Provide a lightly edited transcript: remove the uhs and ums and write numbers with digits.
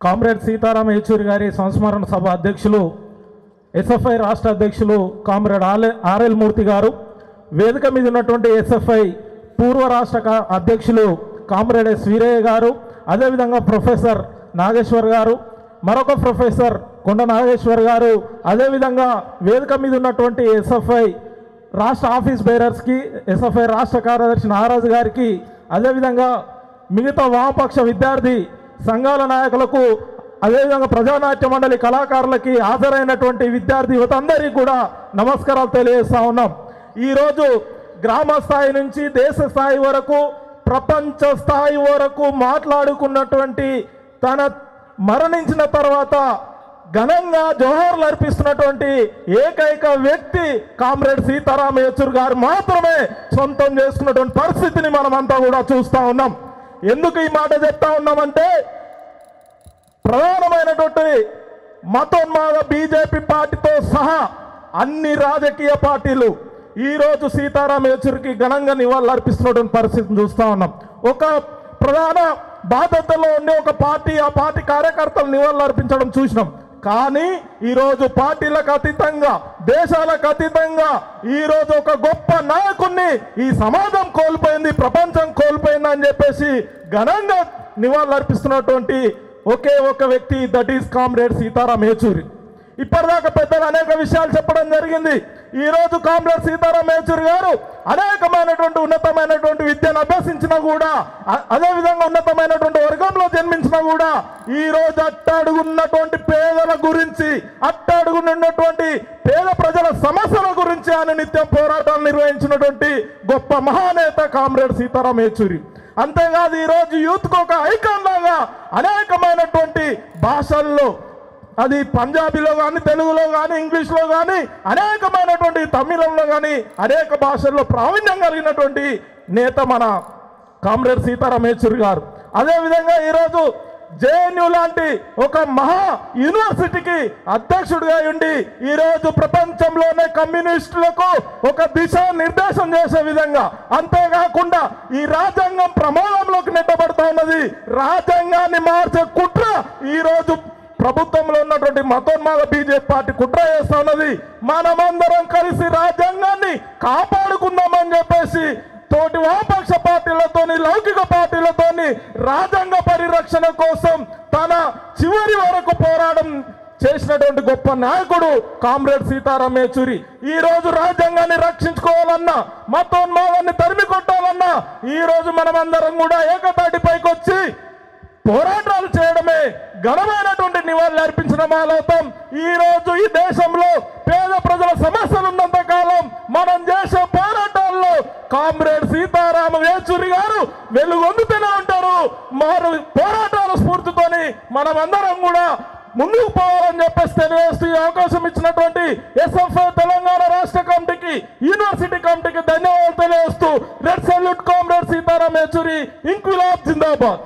Comrade Sitaram Yechury గారి సంస్మరణ సభ అధ్యక్షులు ఎస్ఎఫ్ఐ రాష్ట్ర అధ్యక్షులు కామ్రేడ్ ఆర్ఎల్ మూర్తి గారు, వేదిక మీద ఉన్నటువంటి ఎస్ఎఫ్ఐ పూర్వ రాష్ట్ర అధ్యక్షులు కామ్రేడ్ ఎస్ వీరయ్య గారు, అదేవిధంగా ప్రొఫెసర్ నాగేశ్వర్ గారు, మరొక ప్రొఫెసర్ కొండ నాగేశ్వర్ గారు, అదేవిధంగా వేదిక మీద ఉన్నటువంటి ఎస్ఎఫ్ఐ రాష్ట్ర ఆఫీస్ బేరర్స్కి, ఎస్ఎఫ్ఐ రాష్ట్ర కార్యదర్శి నాగరాజు గారికి, అదేవిధంగా మిగతా వామపక్ష విద్యార్థి సంఘాల నాయకులకు, అదేవిధంగా ప్రజానాట్య మండలి కళాకారులకి, హాజరైనటువంటి విద్యార్థి యువత అందరికీ కూడా నమస్కారాలు తెలియజేస్తా ఉన్నాం. ఈరోజు గ్రామ స్థాయి నుంచి దేశ స్థాయి వరకు, ప్రపంచ స్థాయి వరకు మాట్లాడుకున్నటువంటి, తన మరణించిన తర్వాత ఘనంగా జోహార్లు అర్పిస్తున్నటువంటి ఏకైక వ్యక్తి కామ్రేడ్ సీతారాం యేచూరి గారు మాత్రమే సొంతం చేసుకున్నటువంటి పరిస్థితిని మనమంతా కూడా చూస్తూ ఉన్నాం. ఎందుకు ఈ మాట చెప్తా ఉన్నామంటే, ప్రధానమైనటువంటి మతోన్మాద బీజేపీ పార్టీతో సహా అన్ని రాజకీయ పార్టీలు ఈరోజు సీతారాం యేచూరికి ఘనంగా నివాళులు అర్పిస్తున్నటువంటి పరిస్థితిని చూస్తూ ఉన్నాం. ఒక ప్రధాన బాధ్యతలో ఉండే ఒక పార్టీ, ఆ పార్టీ కార్యకర్తలు నివాళులు అర్పించడం చూసినాం. కానీ ఈరోజు పార్టీలకు అతీతంగా, దేశాలకు అతీతంగా ఈరోజు ఒక గొప్ప నాయకుడిని ఈ సమాజం కోల్పోయింది, ప్రపంచం కోల్పోయింది అని చెప్పేసి ఘనంగా నివాళులు అర్పిస్తున్నటువంటి ఒకే ఒక వ్యక్తి, that is comrade Sitaram Yechury. ఇప్పటిదాకా పెద్దలు అనేక విషయాలు చెప్పడం జరిగింది. ఈరోజు కామ్రేడ్ సీతారాం యేచూరి గారు అనేకమైనటువంటి ఉన్నతమైనటువంటి విద్యను అభ్యసించినా కూడా, అదేవిధంగా ఉన్నతమైనటువంటి వర్గంలో జన్మించినా కూడా, ఈరోజు అట్టడుగున్నటువంటి పేదల గురించి, అట్టడుగున్నటువంటి పేద ప్రజల సమస్యల గురించి ఆయన నిత్యం పోరాటాలు నిర్వహించినటువంటి గొప్ప మహానేత కామ్రేడ్ సీతారాం యేచూరి. అంతేకాదు ఈరోజు యూత్కు ఒక ఐకాన్ లాగా అనేకమైనటువంటి భాషల్లో, అది పంజాబీలో కానీ, తెలుగులో కానీ, ఇంగ్లీష్లో కానీ, అనేకమైనటువంటి తమిళంలో కానీ అనేక భాషల్లో ప్రావీణ్యం కలిగినటువంటి నేత మన కామ్రేడ్ సీతారాం యేచూరి గారు. అదేవిధంగా ఈరోజు జేఎన్యూ లాంటి ఒక మహా యూనివర్సిటీకి అధ్యక్షుడిగా ఉండి ఈరోజు ప్రపంచంలోనే కమ్యూనిస్టులకు ఒక దిశ నిర్దేశం చేసే విధంగా, అంతేకాకుండా ఈ రాజ్యాంగం ప్రమాదంలోకి నెట్టబడుతూ ఉన్నది. రాజ్యాంగాన్ని మార్చే కుట్ర ఈరోజు ప్రభుత్వంలో ఉన్నటువంటి మతోన్మాద బీజేపీ పార్టీ కుట్ర చేస్తా ఉన్నది. మనమందరం కలిసి రాజ్యాంగాన్ని కాపాడుకుందామని చెప్పేసి తోటి వామపక్ష పార్టీలతోని, లౌకిక పార్టీలతోని రాజ్యాంగ పరిరక్షణ కోసం తన చివరి వరకు పోరాటం చేసినటువంటి గొప్ప నాయకుడు కామ్రేడ్ సీతారాం యేచూరి. ఈ రోజు రాజ్యాంగాన్ని రక్షించుకోవాలన్నా, మతోన్మాదాన్ని తరిమి కొట్టాలన్నా ఈరోజు మనమందరం కూడా ఏకతాటిపైకి వచ్చి పోరాటాలు చేయడమే ఘనమైనటువంటి నివాళులు అర్పించిన మాలవుతాం. ఈ రోజు ఈ దేశంలో పేద ప్రజల సమస్యలు ఉన్నంత కాలం మనం చేసే పోరాటాల్లో కామ్రేడ్ సీతారాం యేచూరి గారు వెలుగొందుతూనే ఉంటారు. మారు పోరాటాల స్ఫూర్తితోని మనమందరం కూడా ముందుకు పోవాలని చెప్పేసి తెలియజేస్తూ ఈ అవకాశం ఇచ్చినటువంటి ఎస్ఎఫ్ఐ తెలంగాణ రాష్ట్ర కమిటీకి, యూనివర్సిటీ కమిటీకి ధన్యవాదాలు తెలియజేస్తూ red salute comrade Sitaram Yechury. ఇంక్విలాబ్ జిందాబాద్.